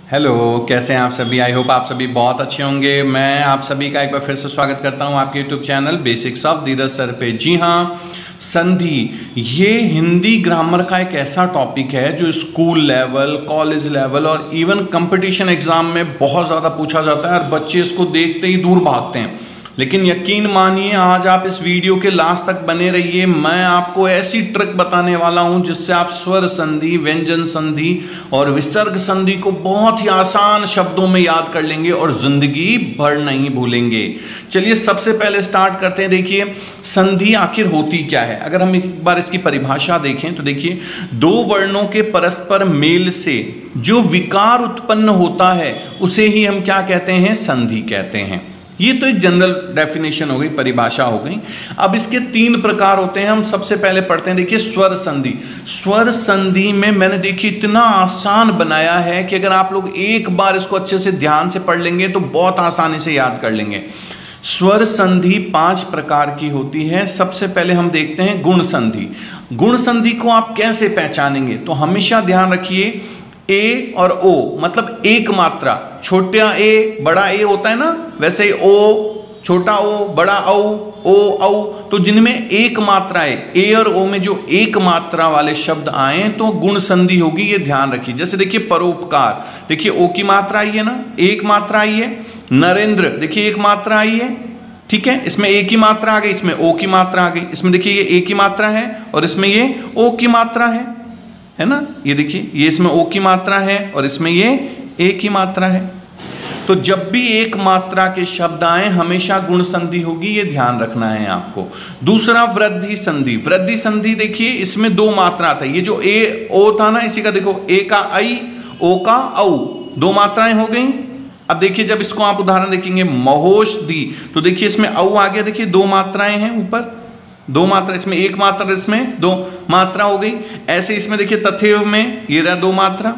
Hello, कैसे हैं आप सभी। आई होप आप सभी बहुत अच्छे होंगे। मैं आप सभी का एक बार फिर से स्वागत करता हूं आपके YouTube channel basics of Dheeraj sir पे। जी हाँ, संधि ये हिंदी ग्रामर का एक ऐसा टॉपिक है जो स्कूल लेवल, कॉलेज लेवल और इवन कंपटीशन एग्जाम में बहुत ज़्यादा पूछा जाता है और बच्चे इसको देखते ही दूर भागते हैं। लेकिन यकीन मानिए, आज आप इस वीडियो के लास्ट तक बने रहिए। मैं आपको ऐसी ट्रिक बताने वाला हूं जिससे आप स्वर संधि, व्यंजन संधि और विसर्ग संधि को बहुत ही आसान शब्दों में याद कर लेंगे और जिंदगी भर नहीं भूलेंगे। चलिए सबसे पहले स्टार्ट करते हैं। देखिए, संधि आखिर होती क्या है। अगर हम एक बार इसकी परिभाषा देखें तो देखिए, दो वर्णों के परस्पर मेल से जो विकार उत्पन्न होता है उसे ही हम क्या कहते हैं, संधि कहते हैं। ये तो एक जनरल डेफिनेशन हो गई, परिभाषा हो गई। अब इसके तीन प्रकार होते हैं। हम सबसे पहले पढ़ते हैं। देखिए, स्वर संधि। स्वर संधि में मैंने देखिए इतना आसान बनाया है कि अगर आप लोग एक बार इसको अच्छे से ध्यान से पढ़ लेंगे तो बहुत आसानी से याद कर लेंगे। स्वर संधि 5 प्रकार की होती है। सबसे पहले हम देखते हैं गुण संधि। गुण संधि को आप कैसे पहचानेंगे, तो हमेशा ध्यान रखिए, ए और ओ मतलब एक मात्रा, छोटा ए बड़ा ए होता है ना, वैसे ही ओ, छोटा ओ, बड़ा ओ औ, तो जिनमें एक मात्रा है, ए और ओ में जो एक मात्रा वाले शब्द आए तो गुण संधि होगी। ये ध्यान रखिए। जैसे देखिए परोपकार, देखिए ओ की मात्रा आई है ना, एक मात्रा आई है। नरेंद्र, देखिए एक मात्रा आई है, ठीक है, इसमें ए की मात्रा आ गई, इसमें ओ की मात्रा आ गई। इसमें देखिए ये ए की मात्रा है और इसमें ये ओ की मात्रा है ना। ये देखिए, ये इसमें ओ की मात्रा है और इसमें ये ए की मात्रा है। तो जब भी एक मात्रा के शब्द आए हमेशा गुण संधि होगी, ये ध्यान रखना है आपको। दूसरा वृद्धि संधि। वृद्धि संधि देखिए, इसमें दो मात्रा था। ये जो ए ओ था ना, इसी का देखो, ए का आई, ओ का औ, दो मात्राएं हो गई। अब देखिए, जब इसको आप उदाहरण देखेंगे, महोषधि, तो देखिए इसमें औ आ गया, देखिए दो मात्राएं हैं ऊपर, दो मात्रा, इसमें एक मात्रा, इसमें दो मात्रा हो गई। ऐसे इसमें देखिए तथैव में ये रहा दो मात्रा।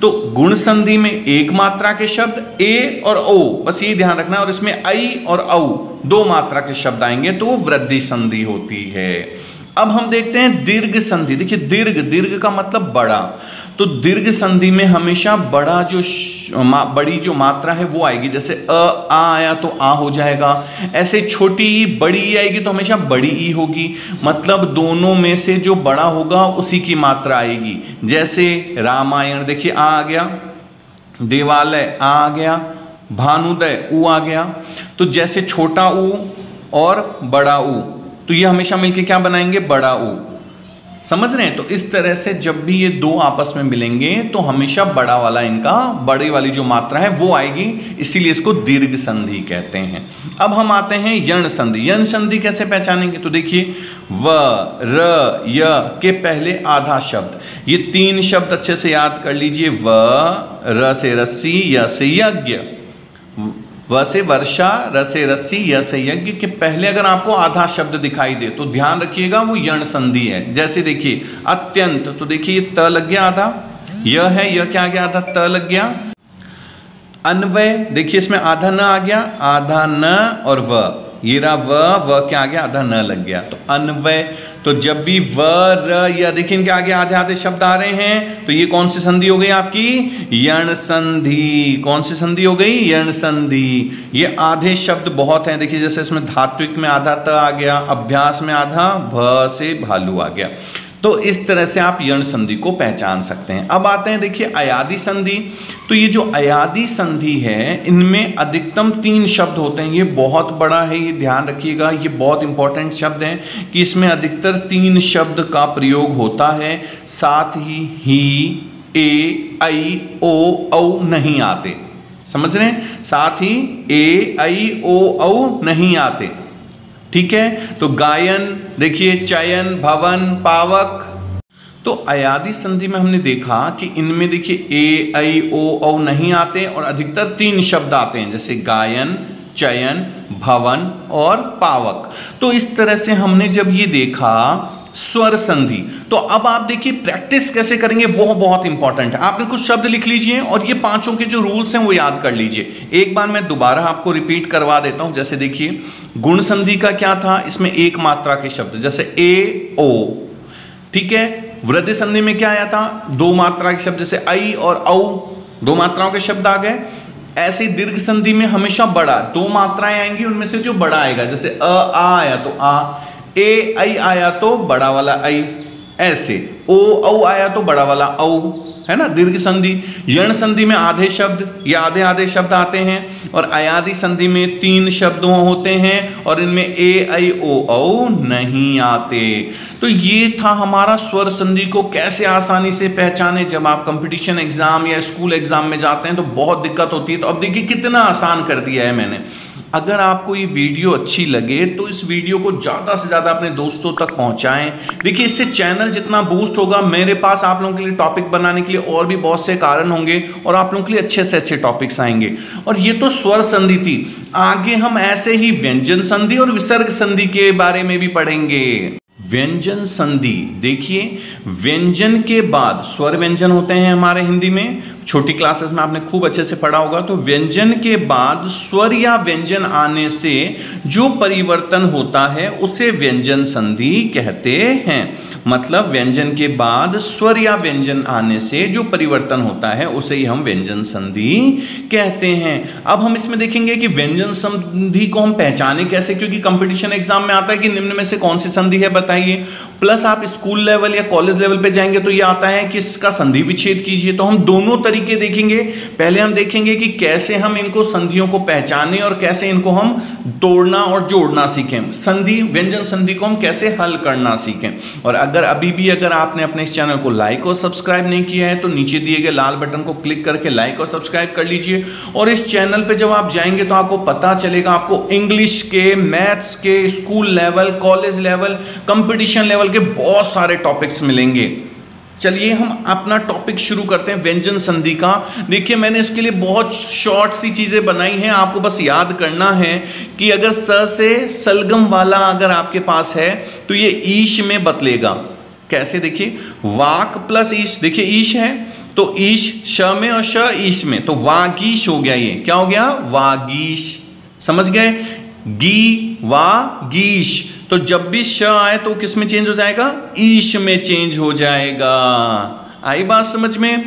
तो गुण संधि में एक मात्रा के शब्द ए और ओ, बस ये ध्यान रखना है, और इसमें आई और औ दो मात्रा के शब्द आएंगे तो वो वृद्धि संधि होती है। अब हम देखते हैं दीर्घ संधि। देखिए दीर्घ का मतलब बड़ा, तो दीर्घ संधि में हमेशा बड़ा जो बड़ी जो मात्रा है वो आएगी। जैसे आ आया तो आ हो जाएगा। ऐसे छोटी ई बड़ी ई आएगी तो हमेशा बड़ी ई होगी, मतलब दोनों में से जो बड़ा होगा उसी की मात्रा आएगी। जैसे रामायण, देखिए आ गया, देवालय आ गया, भानुदय ऊ आ गया। तो जैसे छोटा ऊ और बड़ा ऊ, तो ये हमेशा मिलके क्या बनाएंगे, बड़ा ऊ। समझ रहे हैं। तो इस तरह से जब भी ये दो आपस में मिलेंगे तो हमेशा बड़ा वाला, इनका बड़ी वाली जो मात्रा है वो आएगी, इसीलिए इसको दीर्घ संधि कहते हैं। अब हम आते हैं यण संधि। यण संधि कैसे पहचानेंगे, तो देखिए व, र, य के पहले आधा शब्द, ये तीन शब्द अच्छे से याद कर लीजिए। व, र से रस्सी, य से यज्ञ, व से वर्षा, र से रस्सी, य से यज्ञ के पहले अगर आपको आधा शब्द दिखाई दे तो ध्यान रखिएगा वो यण संधि है। जैसे देखिए अत्यंत, तो देखिए त लग गया आधा, यह है, यह क्या आ गया, आधा त लग गया। अन्वय, देखिए इसमें आधा न आ गया, आधा न और व, ये रहा व क्या आ गया, आधा न लग गया, तो अन्वय। तो जब भी व, र, या देखिए इनके आगे आधे आधे शब्द आ रहे हैं तो ये कौन सी संधि हो गई आपकी, यण संधि। कौन सी संधि हो गई, यण संधि। ये आधे शब्द बहुत हैं। देखिए जैसे इसमें धात्विक में आधा त आ गया, अभ्यास में आधा भ से भालू आ गया। तो इस तरह से आप यण संधि को पहचान सकते हैं। अब आते हैं देखिए अयादि संधि। तो ये जो अयादि संधि है इनमें अधिकतम 3 शब्द होते हैं। ये बहुत बड़ा है, ये ध्यान रखिएगा, ये बहुत इंपॉर्टेंट शब्द है कि इसमें अधिकतर 3 शब्द का प्रयोग होता है। साथ ही ए, आई, ओ, औ नहीं आते। समझ रहे हैं, साथ ही ए, आई, ओ, औ नहीं आते, ठीक है। तो गायन, देखिए चयन, भवन, पावक। तो अयादि संधि में हमने देखा कि इनमें देखिए ए, आई, ओ, औ नहीं आते और अधिकतर 3 शब्द आते हैं, जैसे गायन, चयन, भवन और पावक। तो इस तरह से हमने जब ये देखा स्वर संधि, तो अब आप देखिए प्रैक्टिस कैसे करेंगे वो बहुत इंपॉर्टेंट है। आपने कुछ शब्द लिख लीजिए और ये पांचों के जो रूल्स हैं वो याद कर लीजिए। एक बार मैं दोबारा आपको रिपीट करवा देता हूं। जैसे देखिए गुण संधि का क्या था, इसमें एक मात्रा के शब्द जैसे ए, ओ, ठीक है। वृद्धि संधि में क्या आया था, 2 मात्रा के शब्द जैसे आई और औ, दो मात्राओं के शब्द आ गए। ऐसे ही दीर्घ संधि में हमेशा बड़ा, दो मात्राएं आएंगी, उनमें से जो बड़ा आएगा, जैसे अ आ आया तो आ, ए ऐ आया तो बड़ा वाला ऐ, ऐसे ओ औ आया तो बड़ा वाला औ, है ना, दीर्घ संधि। यण संधि में आधे शब्द या आधे आधे शब्द आते हैं, और अयादि संधि में 3 शब्द होते हैं, और इनमें ए ऐ ओ औ नहीं आते। तो ये था हमारा स्वर संधि को कैसे आसानी से पहचाने। जब आप कंपटीशन एग्जाम या स्कूल एग्जाम में जाते हैं तो बहुत दिक्कत होती है। तो अब देखिए कितना आसान कर दिया है मैंने। अगर आपको ये वीडियो अच्छी लगे तो इस वीडियो को ज़्यादा से ज़्यादा अपने दोस्तों तक पहुंचाएं। देखिए इससे चैनल जितना बूस्ट होगा, मेरे पास आप लोगों के लिए टॉपिक बनाने के लिए और भी बहुत से कारण होंगे, और आप लोगों के लिए अच्छे से अच्छे टॉपिक्स आएंगे। और ये तो स्वर संधि थी, आगे हम ऐसे ही व्यंजन संधि और विसर्ग संधि के बारे में भी पढ़ेंगे। व्यंजन संधि, देखिए व्यंजन के बाद स्वर व्यंजन होते हैं हमारे हिंदी में, छोटी क्लासेस में आपने खूब अच्छे से पढ़ा होगा। तो व्यंजन के बाद स्वर या व्यंजन आने से जो परिवर्तन होता है उसे व्यंजन संधि कहते हैं। मतलब व्यंजन के बाद स्वर या व्यंजन आने से जो परिवर्तन होता है उसे ही हम व्यंजन संधि कहते हैं। अब हम इसमें देखेंगे कि व्यंजन संधि को हम पहचाने कैसे, क्योंकि कंपटीशन एग्जाम में आता है कि निम्न में से कौन सी संधि है बताइए। प्लस आप स्कूल लेवल या कॉलेज लेवल पे जाएंगे तो ये आता है कि इसका संधि विच्छेद कीजिए। तो हम दोनों तरीके देखेंगे। पहले हम देखेंगे कि कैसे हम इनको संधियों को पहचाने और कैसे इनको हम तोड़ना और जोड़ना सीखें। संधि व्यंजन संधि को हम कैसे हल करना सीखें। और अगर अभी भी अगर आपने अपने इस चैनल को लाइक और सब्सक्राइब नहीं किया है तो नीचे दिए गए लाल बटन को क्लिक करके लाइक और सब्सक्राइब कर लीजिए। और इस चैनल पे जब आप जाएंगे तो आपको पता चलेगा, आपको इंग्लिश के, मैथ्स के, school level, college level, competition level के बहुत सारे टॉपिक्स मिलेंगे। चलिए हम अपना टॉपिक शुरू करते हैं व्यंजन संधि का। देखिए मैंने इसके लिए बहुत शॉर्ट सी चीजें बनाई हैं, आपको बस याद करना है कि अगर स से सलगम वाला अगर आपके पास है तो ये ईश में बदलेगा। कैसे, देखिए वाक प्लस ईश, देखिए ईश है तो ईश श में और श ईश में, तो वागीश हो गया। ये क्या हो गया, वागीश, समझ गए। गी वागीश, तो जब भी श आए तो किस में चेंज हो जाएगा, ईश में चेंज हो जाएगा। आई बात समझ में।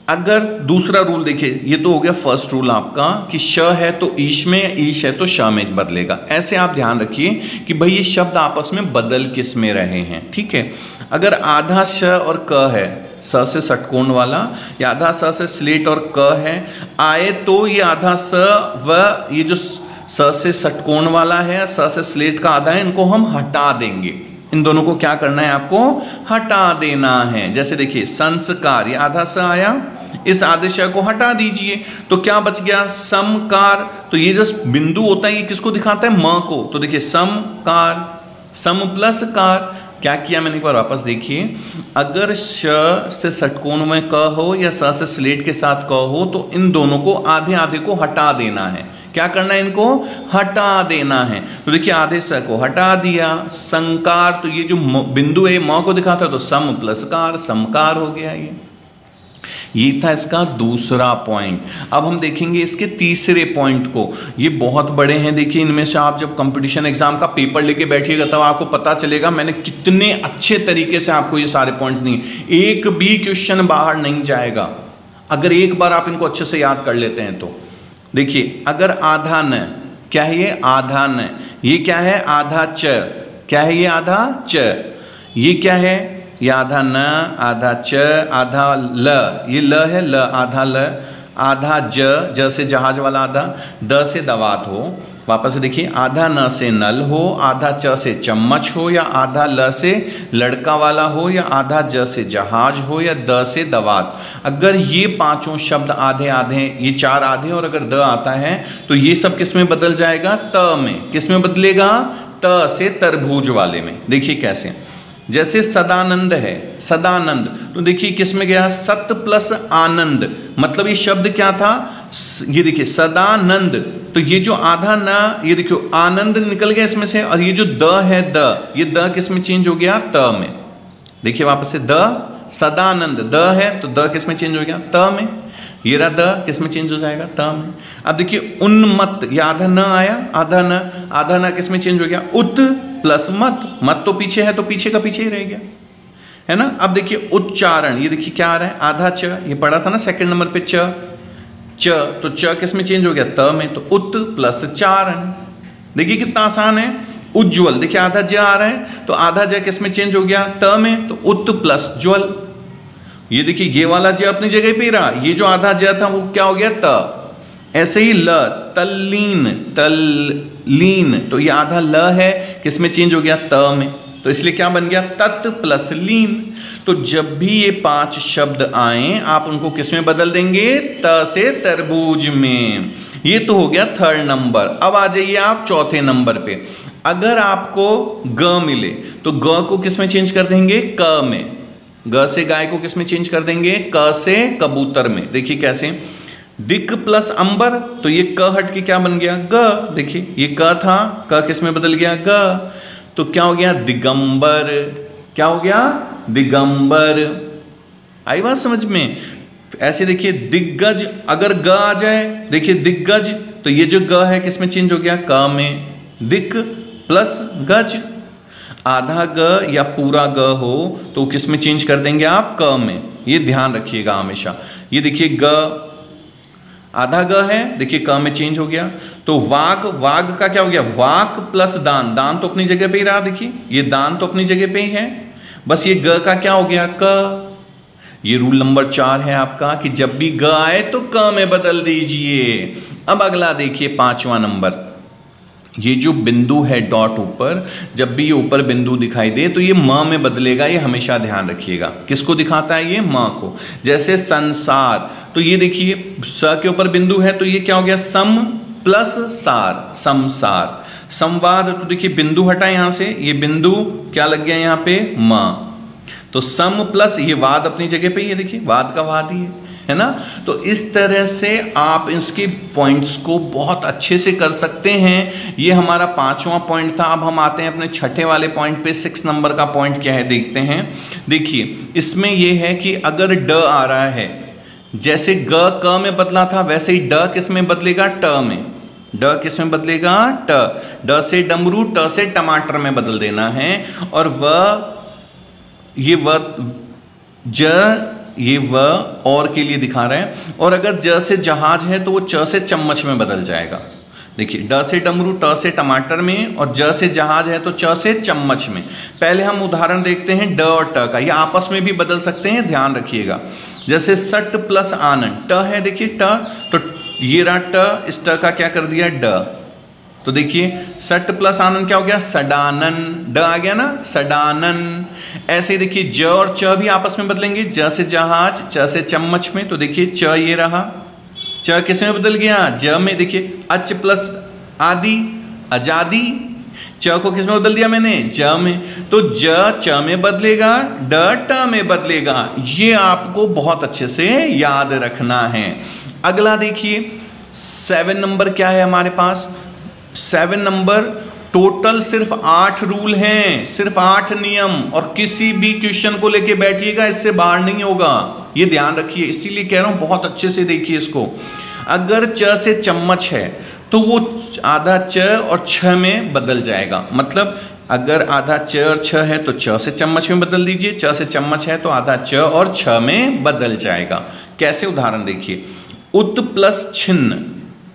अगर दूसरा रूल देखिए, ये तो हो गया फर्स्ट रूल आपका कि श है तो ईश में, ईश है तो श में बदलेगा। ऐसे आप ध्यान रखिए कि भाई ये शब्द आपस में बदल किस में रहे हैं, ठीक है। अगर आधा श और क है, स से षटकोण वाला, या आधा स से स्लेट और क है, आए तो ये आधा स व ये जो स से षटकोण वाला है, स से स्लेट का आधा है, इनको हम हटा देंगे। इन दोनों को क्या करना है, आपको हटा देना है। जैसे देखिए संस्कार, ये आधा स आया, इस आधे श को हटा दीजिए तो क्या बच गया, समकार। तो ये जो बिंदु होता है ये किसको दिखाता है, म को। तो देखिए समकार, सम प्लस कार। क्या किया मैंने, एक बार वापस देखिए। अगर श से षटकोण में क हो या स से स्लेट के साथ क हो तो इन दोनों को आधे आधे को हटा देना है। क्या करना है, इनको हटा देना है। तो देखिए आधे स को हटा दिया, संकार, तो ये जो बिंदु है म को दिखाता है तो सम प्लस कार, समकार हो गया। ये था इसका दूसरा पॉइंट। अब हम देखेंगे इसके तीसरे पॉइंट को। ये बहुत बड़े हैं, देखिए इनमें से आप जब कंपटीशन एग्जाम का पेपर लेके बैठिएगा तब आपको पता चलेगा मैंने कितने अच्छे तरीके से आपको ये सारे पॉइंट्स दिए। एक भी क्वेश्चन बाहर नहीं जाएगा अगर एक बार आप इनको अच्छे से याद कर लेते हैं तो। देखिए अगर आधा न, क्या है ये, आधा न, ये क्या है, आधा च, क्या है ये, आधा च, ये क्या है, ये आधा न, आधा च, आधा ल, ये ल है, ल आधा ल, आधा ज से जहाज वाला आधा, द से दवात हो। वापस से देखिए, आधा न से नल हो, आधा च से चम्मच हो, या आधा ल से लड़का वाला हो, या आधा ज से जहाज हो, या द से दवात। अगर ये पांचों शब्द आधे आधे, ये चार आधे और अगर द आता है तो ये सब किस में बदल जाएगा, त में। किस में बदलेगा, त से तरबूज वाले में। देखिए कैसे, जैसे सदानंद है, सदानंद, तो देखिए किस में गया, सत प्लस आनंद। मतलब ये शब्द क्या था, ये देखिए सदानंद, तो ये जो आधा न, ये देखियो आनंद निकल गया इसमें से, और ये जो द है, द, ये द किस में चेंज हो गया, त में। देखिए वापस से, द सदानंद, द है तो द किस में चेंज हो गया, त में। ये रहा द किस में चेंज हो जाएगा, त में। अब देखिए उन्मत्त, ये आधा न आया, आधा न, आधा न किस में चेंज हो गया, उत प्लस मत। मत तो पीछे है तो पीछे का पीछे ही रह गया। है ना। अब देखिए उच्चारण, ये देखिए क्या आ रहा है, आधा च, ये पढ़ा था ना सेकंड नंबर पे च, तो च किस में चेंज हो गया, त में, तो उत प्लस चारण। देखिए कितना आसान है। उज्ज्वल, देखिए आधा ज आ रहा है, तो आधा ज किस में चेंज हो गया, त में, तो उत प्लस ज्वल। ये देखिए ये वाला ज अपनी जगह पे रहा, ये जो आधा ज था वो क्या हो गया, त। ऐसे ही ल, तल्लीन, तल्लीन, तो ये आधा ल है, किस में चेंज हो गया, त में, तो इसलिए क्या बन गया, तत् प्लस लीन। तो जब भी ये 5 शब्द आए आप उनको किस में बदल देंगे, त से तरबूज में। ये तो हो गया थर्ड नंबर। अब आ जाइए आप चौथे नंबर पे। अगर आपको ग मिले तो ग को किस में चेंज कर देंगे, क में। ग से गाय को किस में चेंज कर देंगे, क से कबूतर में। देखिए कैसे, दिक प्लस अंबर, तो ये क हट के क्या बन गया, ग। देखिए ये क था, क किस में बदल गया, ग, तो क्या हो गया, दिगंबर। क्या हो गया, दिगंबर। आई बात समझ में। ऐसे देखिए दिग्गज, अगर ग आ जाए, देखिए दिग्गज, तो ये जो ग है किस में चेंज हो गया, क में, दिक प्लस गज। आधा ग या पूरा ग हो तो किस में चेंज कर देंगे आप, क में। ये ध्यान रखिएगा हमेशा। ये देखिए ग आधा ग है, देखिए क में चेंज हो गया। तो वाग, वाग का क्या हो गया, वाक प्लस दान, दान तो अपनी जगह पे ही रहा, देखिए ये दान तो अपनी जगह पे ही है, बस ये ग का क्या हो गया, क। ये रूल नंबर 4 है आपका कि जब भी ग आए तो क में बदल दीजिए। अब अगला देखिए 5वां नंबर। ये जो बिंदु है डॉट ऊपर, जब भी ये ऊपर बिंदु दिखाई दे तो ये म में बदलेगा, ये हमेशा ध्यान रखिएगा। किसको दिखाता है ये, म को। जैसे संसार, तो ये देखिए स के ऊपर बिंदु है तो ये क्या हो गया, सम प्लस सार, संसार। संवाद, तो देखिए बिंदु हटा यहां से, ये बिंदु क्या लग गया यहां पे, म, तो सम प्लस ये वाद अपनी जगह पे, ये देखिए वाद का वाद ही है ना। तो इस तरह से आप इसके पॉइंट्स को बहुत अच्छे से कर सकते हैं। ये हमारा 5वां पॉइंट था। अब हम आते हैं अपने छठे वाले पॉइंट पे। 6 नंबर का पॉइंट क्या है देखते हैं। देखिए इसमें ये है कि अगर ड आ रहा है, जैसे ग क में बदला था वैसे ही ड किस में बदलेगा, ट में। ड किस में बदलेगा, ट। ड से डमरू, ट से टमाटर में बदल देना है। और व, ये व, ज, ये व और के लिए दिखा रहे हैं। और अगर ज से जहाज है तो वो च से चम्मच में बदल जाएगा। देखिए ड से डमरू, ट से टमाटर में, और ज से जहाज है तो च से चम्मच में। पहले हम उदाहरण देखते हैं ड और ट का। ये आपस में भी बदल सकते हैं, ध्यान रखिएगा। जैसे सट प्लस आनंद, ट है देखिए ट, तो ये रहा ट, इस ट का क्या कर दिया, ड। तो देखिए सट प्लस आनंद क्या हो गया, सडानन। ड आ गया ना, सडानन। ऐसे ही देखिए ज और च भी आपस में बदलेंगे। ज से जहाज, च से चम्मच में, तो देखिए च ये रहा, च किस में बदल गया, ज में। देखिए अच प्लस आदि, आजादी। च को किस में बदल दिया मैंने, ज में। तो ज च में बदलेगा, ड ट में बदलेगा। ये आपको बहुत अच्छे से याद रखना है। अगला देखिए 7 नंबर क्या है हमारे पास। 7 नंबर, टोटल सिर्फ 8 रूल हैं, सिर्फ 8 नियम, और किसी भी क्वेश्चन को लेके बैठिएगा, इससे बाहर नहीं होगा। ये ध्यान रखिए, इसीलिए कह रहा हूं बहुत अच्छे से देखिए इसको। अगर च से चम्मच है तो वो आधा च और छ में बदल जाएगा। मतलब अगर आधा च और छ है तो च से चम्मच में बदल दीजिए, च से चम्मच है तो आधा च और छ में बदल जाएगा। कैसे, उदाहरण देखिए। उत प्लस छिन्न,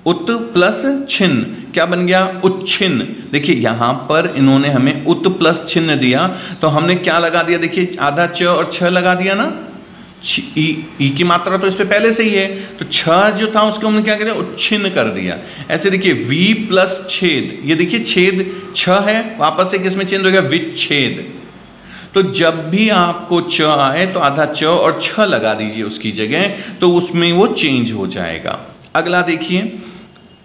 उत प्लस छिन्न क्या बन गया, उच्छिन्न। देखिए यहां पर इन्होंने हमें उत प्लस छिन्न दिया तो हमने क्या लगा दिया, देखिए आधा च और छ लगा दिया ना। ई की मात्रा तो इस पे पहले से ही है, तो छ जो था उसको हमने क्या किया, उच्छिन्न कर दिया। ऐसे देखिए वी प्लस छेद, ये देखिए छेद छ है, वापस से किसमें चेंज हो गया, विच्छेद। तो जब भी आपको च आए तो आधा च और छ लगा दीजिए उसकी जगह, तो उसमें वो चेंज हो जाएगा। अगला देखिए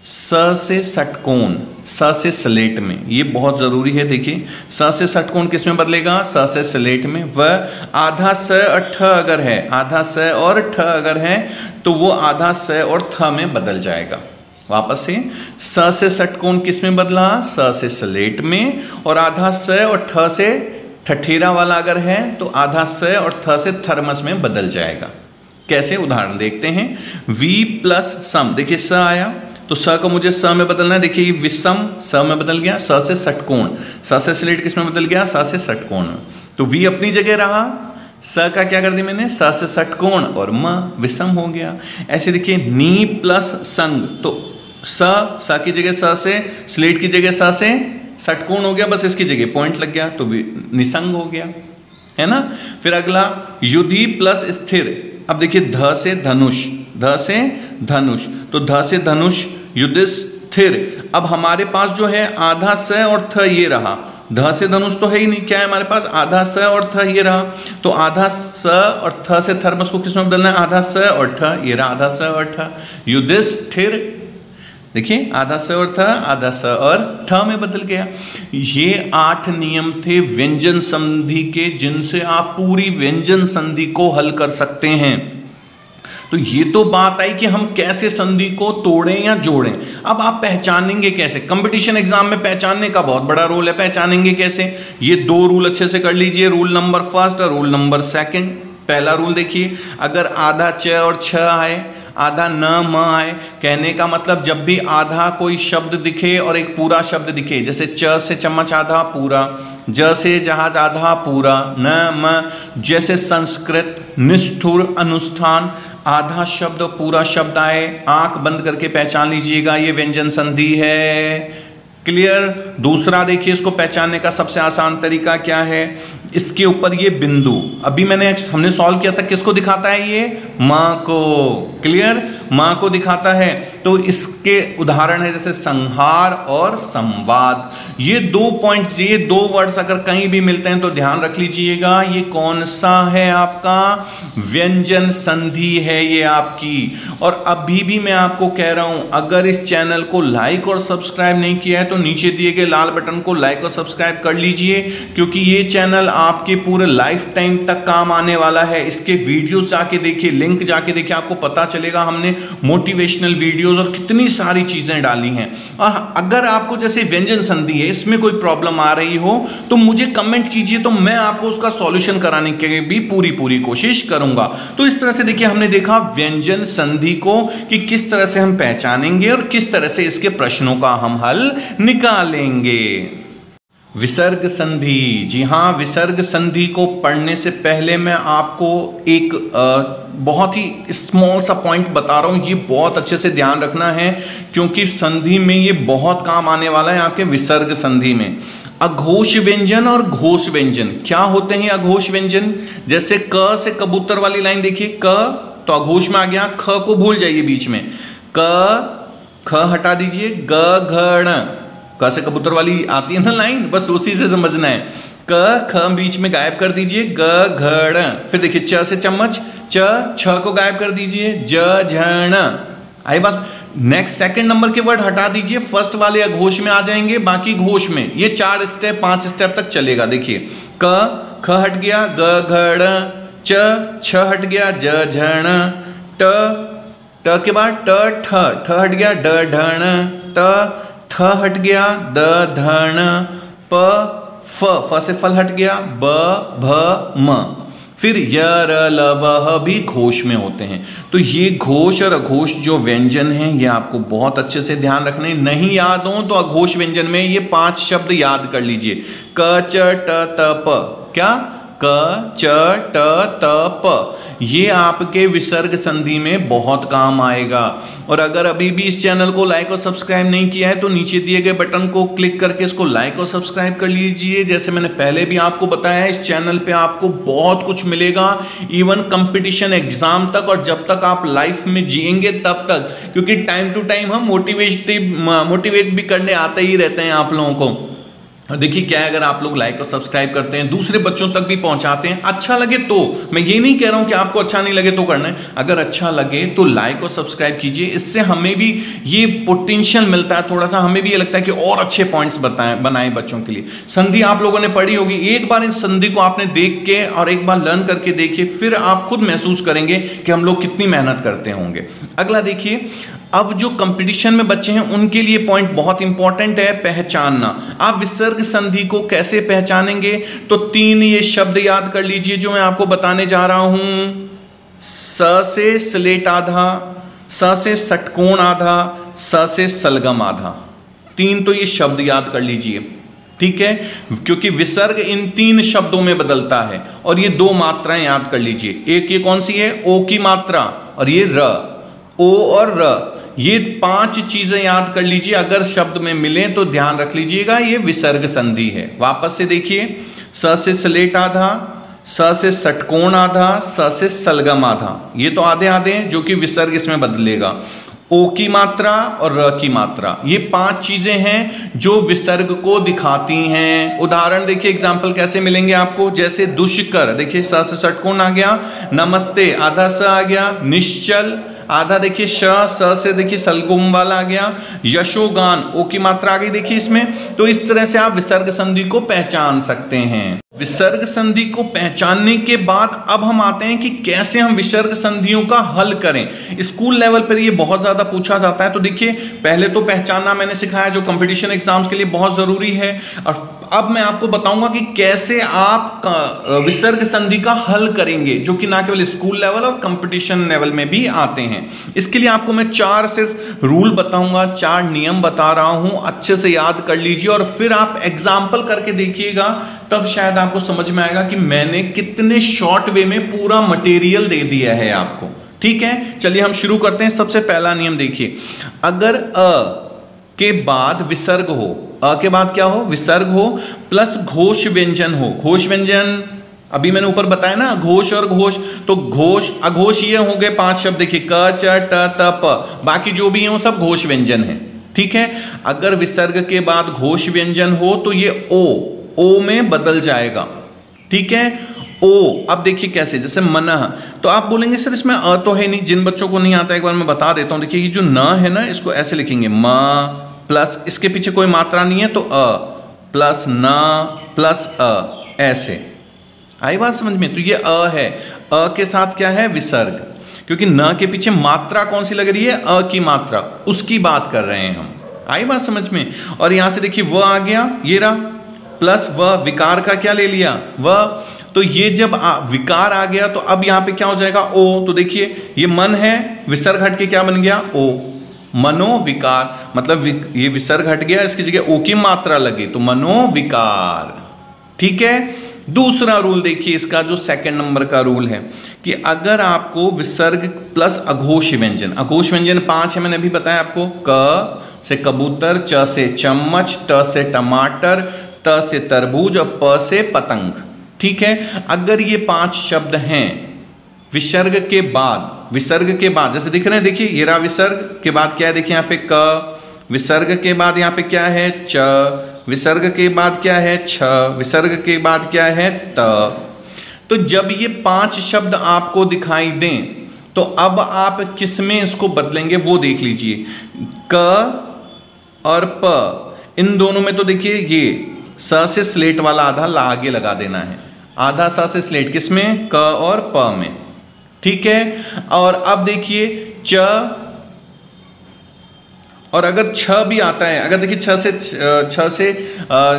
स से षटकोण, स से स्लेट में, ये बहुत जरूरी है। देखिए स से षटकोण किस में बदलेगा, स से स्लेट में। वह आधा स और ठ अगर है, आधा स और ठ अगर है तो वो आधा स और थ में बदल जाएगा। वापस से स से षटकोण किस में बदला, स से स्लेट में, और आधा स और ठ से ठठेरा वाला अगर है तो आधा स और थ से थर्मस में बदल जाएगा। कैसे, उदाहरण देखते हैं। वी प्लस सम, देखिए स आया तो स को मुझे स में बदलना है। देखिए विषम स में बदल गया, स से षटकोण, स से स्लेट किस में बदल गया, स से षटकोण में। तो वी अपनी जगह रहा, स का क्या कर दिया मैंने, स से षटकोण और म विषम हो गया। ऐसे देखिए नी प्लस संग, तो स की जगह स से, स्लेट की जगह स से षटकोण हो गया, बस इसकी जगह पॉइंट लग गया तो निसंग हो गया, है ना। फिर अगला युधि प्लस स्थिर। अब देखिए ध से धनुष, ध से धनुष, तो ध से धनुष युधिष्ठिर। अब हमारे पास जो है आधा स और थ ये रहा, ध से धनुष तो है ही नहीं, क्या है हमारे पास, आधा स और थ ये रहा, तो आधा स और थ से थर्मस को किसमें बदलना है, आधा स और ठ, ये रहा आधा स और ठ, युधिष्ठिर। देखिए आधा स और थ, आधा स और ठ में बदल गया। ये 8 नियम थे व्यंजन संधि के, जिनसे आप पूरी व्यंजन संधि को हल कर सकते हैं। तो ये तो बात आई कि हम कैसे संधि को तोड़ें या जोड़ें। अब आप पहचानेंगे कैसे, कंपटीशन एग्जाम में पहचानने का बहुत बड़ा रोल है। पहचानेंगे कैसे, ये 2 रूल अच्छे से कर लीजिए, रूल नंबर फर्स्ट और रूल नंबर सेकंड। पहला रूल देखिए, अगर आधा च और छ आए, आधा न म आए, कहने का मतलब जब भी आधा कोई शब्द दिखे और एक पूरा शब्द दिखे, जैसे च से चम्मच आधा पूरा, ज से जहाज आधा पूरा, न म जैसे संस्कृत, निष्ठुर, अनुष्ठान, आधा शब्द पूरा शब्द आए, आंख बंद करके पहचान लीजिएगा ये व्यंजन संधि है। क्लियर। दूसरा देखिए, इसको पहचानने का सबसे आसान तरीका क्या है, इसके ऊपर ये बिंदु, अभी हमने सॉल्व किया था, किसको दिखाता है ये, मां को। क्लियर, मां को दिखाता है। तो इसके उदाहरण है जैसे संहार और संवाद। ये 2 पॉइंट, ये 2 वर्ड्स अगर कहीं भी मिलते हैं तो ध्यान रख लीजिएगा, ये कौन सा है आपका, व्यंजन संधि है ये आपकी। और अभी भी मैं आपको कह रहा हूं, अगर इस चैनल को लाइक और सब्सक्राइब नहीं किया है तो नीचे दिए गए लाल बटन को लाइक और सब्सक्राइब कर लीजिए, क्योंकि ये चैनल आपके पूरे लाइफ टाइम तक काम आने वाला है। इसके वीडियोस जाके देखिए, लिंक जाके देखिए, आपको पता चलेगा हमने मोटिवेशनल वीडियोस और कितनी सारी चीजें डाली हैं। और अगर आपको जैसे व्यंजन संधि है इसमें कोई प्रॉब्लम आ रही हो तो मुझे कमेंट कीजिए, तो मैं आपको उसका सॉल्यूशन कराने की भी पूरी कोशिश करूंगा। तो इस तरह से देखिए हमने देखा व्यंजन संधि को कि किस तरह से हम पहचानेंगे और किस तरह से इसके प्रश्नों का हम हल निकालेंगे। विसर्ग संधि, जी हाँ, विसर्ग संधि को पढ़ने से पहले मैं आपको एक बहुत ही स्मॉल सा पॉइंट बता रहा हूँ, ये बहुत अच्छे से ध्यान रखना है क्योंकि संधि में ये बहुत काम आने वाला है आपके विसर्ग संधि में। अघोष व्यंजन और घोष व्यंजन, क्या होते हैं अघोष व्यंजन, जैसे क से कबूतर वाली लाइन देखिए, क तो अघोष में आ गया, ख को भूल जाइए बीच में, ख हटा दीजिए, ग घ क से कबूतर वाली आती है ना लाइन, बस उसी से समझना है। क ख बीच में गायब कर दीजिए, ग घड़। फिर देखिए च से चम्मच, छ को गायब कर दीजिए, ज झण। आई बात। नेक्स्ट सेकंड नंबर के वर्ड हटा दीजिए, फर्स्ट वाले अघोष में आ जाएंगे, बाकी घोष में। ये 4 स्टेप 5 स्टेप तक चलेगा। देखिए क ख हट गया, ग घड़, छ हट गया, ज झण, ट के बाद ठ हट गया, ड ढण, थ हट गया, द धण, फ से फल हट गया, ब भ म। फिर य र ल व भी घोष में होते हैं। तो ये घोष और अघोष जो व्यंजन हैं ये आपको बहुत अच्छे से ध्यान रखने, नहीं याद हो तो अघोष व्यंजन में ये 5 शब्द याद कर लीजिए, क च ट त प। क्या, क च ट त प, ये आपके विसर्ग संधि में बहुत काम आएगा। और अगर अभी भी इस चैनल को लाइक और सब्सक्राइब नहीं किया है तो नीचे दिए गए बटन को क्लिक करके इसको लाइक और सब्सक्राइब कर लीजिए। जैसे मैंने पहले भी आपको बताया है, इस चैनल पे आपको बहुत कुछ मिलेगा, इवन कंपटीशन एग्जाम तक, और जब तक आप लाइफ में जिएंगे तब तक, क्योंकि टाइम टू टाइम हम मोटिवेट भी करने आते ही रहते हैं आप लोगों को। और देखिए क्या है, अगर आप लोग लाइक और सब्सक्राइब करते हैं, दूसरे बच्चों तक भी पहुंचाते हैं, अच्छा लगे तो, मैं ये नहीं कह रहा हूं कि आपको अच्छा नहीं लगे तो करना है, अगर अच्छा लगे तो लाइक और सब्सक्राइब कीजिए। इससे हमें भी ये पोटेंशियल मिलता है, थोड़ा सा हमें भी ये लगता है कि और अच्छे पॉइंट्स बनाएं बच्चों के लिए। संधि आप लोगों ने पढ़ी होगी, एक बार इस संधि को आपने देख के और एक बार लर्न करके देखिए, फिर आप खुद महसूस करेंगे कि हम लोग कितनी मेहनत करते होंगे। अगला देखिए, अब जो कंपटीशन में बच्चे हैं उनके लिए पॉइंट बहुत इंपॉर्टेंट है, पहचानना। आप विसर्ग संधि को कैसे पहचानेंगे, तो 3 ये शब्द याद कर लीजिए जो मैं आपको बताने जा रहा हूं। स से स्लेट आधा, स से षटकोण आधा, स से सलगम आधा। 3 तो ये शब्द याद कर लीजिए। ठीक है, क्योंकि विसर्ग इन 3 शब्दों में बदलता है। और ये 2 मात्राएं याद कर लीजिए, एक ये कौन सी है, ओ की मात्रा, और ये र, ओ और र, ये 5 चीजें याद कर लीजिए। अगर शब्द में मिले तो ध्यान रख लीजिएगा, ये विसर्ग संधि है। वापस से देखिए, स से स्लेट आधा, स से षटकोण आधा, स से सलगम आधा, ये तो आधे आधे हैं जो कि विसर्ग इसमें बदलेगा। ओ की मात्रा और र की मात्रा, ये 5 चीजें हैं जो विसर्ग को दिखाती हैं। उदाहरण देखिए, एग्जाम्पल कैसे मिलेंगे आपको, जैसे दुष्कर, देखिए स से षटकोण आ गया, नमस्ते आधा स आ गया, निश्चल आधा देखिए श, स से देखिए सलगम वाला आ गया, यशोगान ओ की मात्रा आ गई देखिए इसमें। तो इस तरह से आप विसर्ग संधि को पहचान सकते हैं। विसर्ग संधि को पहचानने के बाद अब हम आते हैं कि कैसे हम विसर्ग संधियों का हल करें। स्कूल लेवल पर ये बहुत ज्यादा पूछा जाता है। तो देखिए, पहले तो पहचानना मैंने सिखाया, जो कंपटीशन एग्जाम्स के लिए बहुत जरूरी है। और अब मैं आपको बताऊंगा कि कैसे आप विसर्ग संधि का हल करेंगे, जो कि ना केवल स्कूल लेवल और कंपटीशन लेवल में भी आते हैं। इसके लिए आपको मैं 4 सिर्फ रूल बताऊंगा, 4 नियम बता रहा हूं, अच्छे से याद कर लीजिए और फिर आप एग्जाम्पल करके देखिएगा, तब शायद आपको समझ में आएगा कि मैंने कितने शॉर्ट वे में पूरा मटेरियल दे दिया है आपको। ठीक है, चलिए हम शुरू करते हैं। सबसे पहला नियम देखिए, अगर अ के बाद विसर्ग हो, अ के बाद क्या हो, विसर्ग हो, प्लस घोष व्यंजन हो। घोष व्यंजन अभी मैंने ऊपर बताया ना, घोष और घोष, तो घोष अघोष ये हो गए 5 शब्द, देखिए क च ट त प, बाकी जो भी है वो सब घोष व्यंजन है। ठीक है, अगर विसर्ग के बाद घोष व्यंजन हो तो ये ओ में बदल जाएगा। ठीक है, ओ, अब देखिए कैसे, जैसे मनः, तो आप बोलेंगे सर इसमें अ तो है नहीं, जिन बच्चों को नहीं आता एक बार मैं बता देता हूं। देखिए ये जो न है ना, इसको ऐसे लिखेंगे, म प्लस इसके पीछे कोई मात्रा नहीं है तो अ, प्लस न प्लस अ, ऐसे। आई बात समझ में? तो ये अ है, अ के साथ क्या है, विसर्ग, क्योंकि न के पीछे मात्रा कौन सी लग रही है, अ की मात्रा, उसकी बात कर रहे हैं हम। आई बात समझ में? और यहां से देखिए व आ गया, ये रहा, प्लस व, विकार का क्या ले लिया, व, तो ये जब विकार आ गया तो अब यहां पे क्या हो जाएगा, ओ। तो देखिए ये मन है, विसर्ग हट के क्या बन गया, ओ, मनोविकार, मतलब ये विसर्ग हट गया, इसकी जगह ओ की मात्रा लगी तो मनोविकार। ठीक है, दूसरा रूल देखिए इसका, जो सेकंड नंबर का रूल है कि अगर आपको विसर्ग प्लस अघोष व्यंजन, अघोष व्यंजन 5 है, मैंने अभी बताया आपको, क से कबूतर, च से चम्मच, ट से टमाटर, त से तरबूज और प से पतंग। ठीक है, अगर ये 5 शब्द हैं विसर्ग के बाद, जैसे दिख रहे हैं, देखिए ये रहा विसर्ग के बाद क्या है, देखिए यहाँ पे क, विसर्ग के बाद यहाँ पे क्या है, च, विसर्ग के बाद क्या है, छ, विसर्ग के बाद क्या है, त। तो जब ये 5 शब्द आपको दिखाई दें तो अब आप किस में इसको बदलेंगे वो देख लीजिए। क और प, इन दोनों में तो देखिए ये स से स्लेट वाला आधा आगे लगा देना है, आधा स से स्लेट किसमें, क और प में। ठीक है, और अब देखिए च, और अगर छ भी आता है, अगर देखिए छ से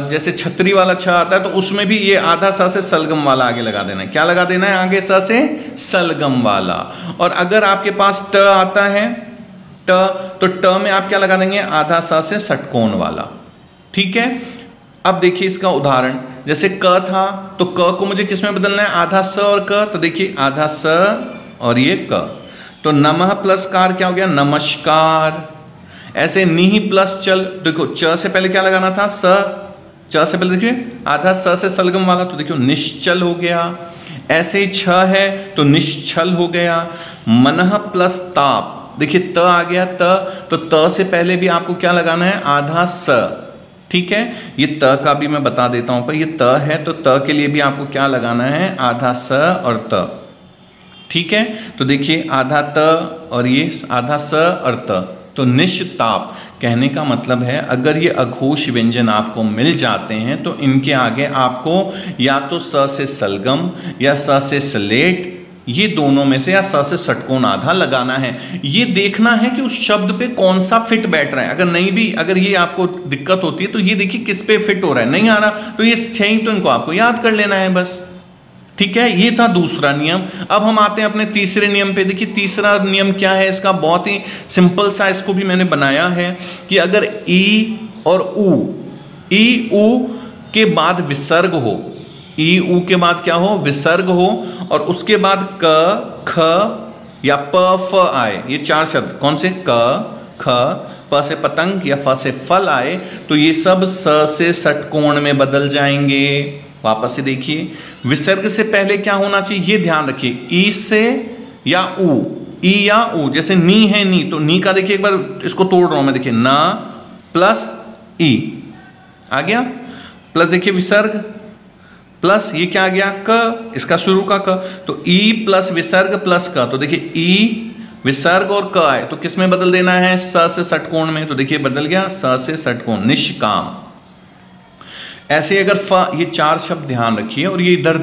जैसे छतरी वाला छ आता है तो उसमें भी ये आधा स से सलगम वाला आगे लगा देना है। क्या लगा देना है आगे, स से सलगम वाला। और अगर आपके पास ट आता है, तो ट में आप क्या लगा देंगे, आधा स से षटकोण वाला। ठीक है, अब देखिए इसका उदाहरण, जैसे क था तो क को मुझे किस में बदलना है, आधा स और क, तो देखिए आधा स और ये क, तो नमः प्लस कार क्या हो गया, नमस्कार। ऐसे नी प्लस चल, देखो च से पहले क्या लगाना था, स, च से पहले देखिए आधा स से सलगम वाला, तो देखियो निश्चल हो गया। ऐसे ही छ है तो निश्चल हो गया। मनः प्लस ताप, देखिए त आ गया, तो त से पहले भी आपको क्या लगाना है, आधा स। ठीक है, ये त का भी मैं बता देता हूं, पर ये त है तो त के लिए भी आपको क्या लगाना है, आधा स और त। ठीक है, तो देखिए आधा त और ये आधा स और त, तो निष्ताप कहने का मतलब है अगर ये अघोष व्यंजन आपको मिल जाते हैं तो इनके आगे आपको या तो स से सलगम या स से स्लेट, ये दोनों में से, या स से षटकोण आधा लगाना है। ये देखना है कि उस शब्द पे कौन सा फिट बैठ रहा है। अगर नहीं भी, अगर ये आपको दिक्कत होती है तो ये देखिए किस पे फिट हो रहा है, नहीं आ रहा तो ये 6 तो इनको आपको याद कर लेना है बस। ठीक है, ये था दूसरा नियम। अब हम आते हैं अपने तीसरे नियम पे। देखिए तीसरा नियम क्या है इसका, बहुत ही सिंपल सा, इसको भी मैंने बनाया है कि अगर ई और ऊ के बाद विसर्ग हो, ई ऊ के बाद क्या हो, विसर्ग हो, और उसके बाद क ख या प फ आए, ये 4 शब्द कौन से, क ख, प से पतंग या फ से फल आए, तो ये सब स से षटकोण में बदल जाएंगे। वापस से देखिए, विसर्ग से पहले क्या होना चाहिए, ये ध्यान रखिए, ई से या ऊ, ई या ऊ, जैसे नी है नी, तो नी का देखिए एक बार इसको तोड़ रहा हूं मैं, देखिए ना प्लस ई आ गया, प्लस देखिए विसर्ग प्लस ये क्या आ गया, क, इसका शुरू का क, तो ई प्लस विसर्ग प्लस क, तो देखिए ई विसर्ग और क आए, तो किस में बदल देना है, स से षटकोण में, तो देखिए बदल गया स से षटकोण, निष्काम। ऐसे अगर फ, ये 4 शब्द ध्यान रखिए, और ये इधर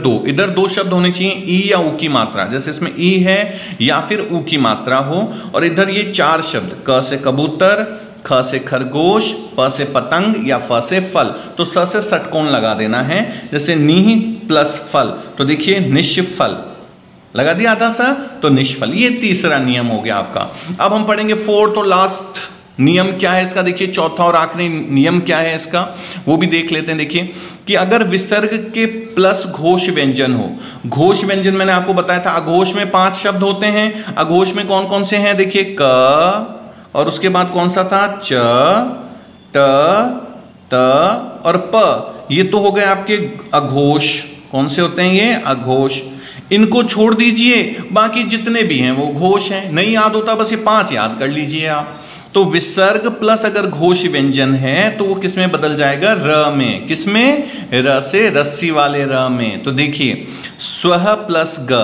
दो शब्द होने चाहिए, ई या ऊ की मात्रा, जैसे इसमें ई है या फिर ऊ की मात्रा हो, और इधर ये 4 शब्द, क से कबूतर, ख से खरगोश, प से पतंग या फ से फल, तो स से षटकोण लगा देना है, जैसे नी प्लस फल, तो देखिए निष्फल, लगा दिया आधा सा, तो निष्फल। ये तीसरा नियम हो गया आपका। अब हम पढ़ेंगे 4th और लास्ट नियम क्या है इसका, देखिए चौथा और आखिरी नियम क्या है इसका, वो भी देख लेते हैं। देखिए कि अगर विसर्ग के प्लस घोष व्यंजन हो, घोष व्यंजन मैंने आपको बताया था, अघोष में 5 शब्द होते हैं, अघोष में कौन कौन से हैं, देखिए क, और उसके बाद कौन सा था, च, ट, त और प, ये तो हो गए आपके अघोष। कौन से होते हैं ये, अघोष। इनको छोड़ दीजिए, बाकी जितने भी हैं वो घोष हैं, नहीं याद होता बस ये 5 याद कर लीजिए आप। तो विसर्ग प्लस अगर घोष व्यंजन है तो वो किस में बदल जाएगा, र में। किस में, र से रस्सी वाले र में। तो देखिए स्वह प्लस ग,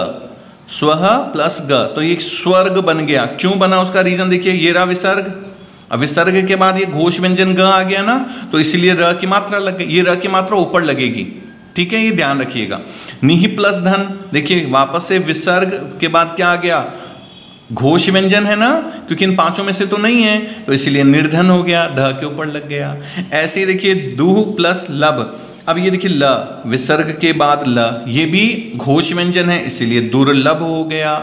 स्वह प्लस ग, तो ये स्वर्ग बन गया। क्यों बना उसका रीजन देखिए, ये रहा विसर्ग, अब विसर्ग के बाद ये घोष व्यंजन ग आ गया ना, तो इसीलिए र की मात्रा लग गई, ये र की मात्रा ऊपर लगेगी, ठीक है, ये ध्यान रखिएगा। निहि प्लस धन, देखिए वापस से विसर्ग के बाद क्या आ गया, घोष व्यंजन है ना, क्योंकि इन 5 में से तो नहीं है, तो इसीलिए निर्धन हो गया, ध के ऊपर लग गया। ऐसे ही देखिए दुह प्लस लब, अब ये देखिए ल, विसर्ग के बाद ल, ये भी घोष व्यंजन है, इसीलिए दुर्लभ हो गया।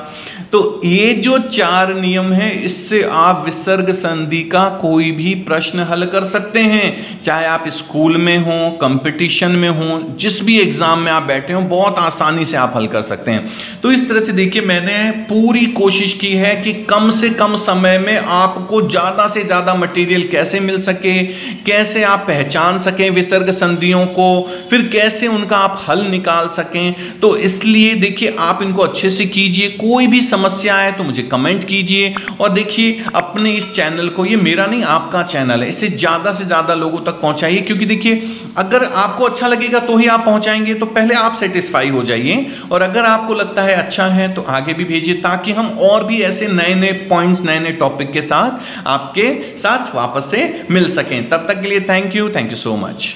तो ये जो 4 नियम है, इससे आप विसर्ग संधि का कोई भी प्रश्न हल कर सकते हैं, चाहे आप स्कूल में हो, कंपटीशन में हो, जिस भी एग्जाम में आप बैठे हो, बहुत आसानी से आप हल कर सकते हैं। तो इस तरह से देखिए मैंने पूरी कोशिश की है कि कम से कम समय में आपको ज़्यादा से ज़्यादा मटेरियल कैसे मिल सके, कैसे आप पहचान सकें विसर्ग संधियों को, फिर कैसे उनका आप हल निकाल सकें। तो इसलिए देखिए आप इनको अच्छे से कीजिए, कोई भी समस्या है तो मुझे कमेंट कीजिए, और देखिए अपने इस चैनल को, ये मेरा नहीं आपका चैनल है, इसे ज़्यादा से ज़्यादा लोगों तक पहुंचाइए, क्योंकि देखिए अगर आपको अच्छा लगेगा तो ही आप पहुंचाएंगे, तो पहले आप सेटिस्फाई हो जाइए, और अगर आपको लगता है अच्छा है तो आगे भी भेजिए, ताकि हम और भी ऐसे नए नए पॉइंट्स, नए नए टॉपिक के साथ आपके साथ वापस से मिल सकें। तब तक के लिए थैंक यू सो मच।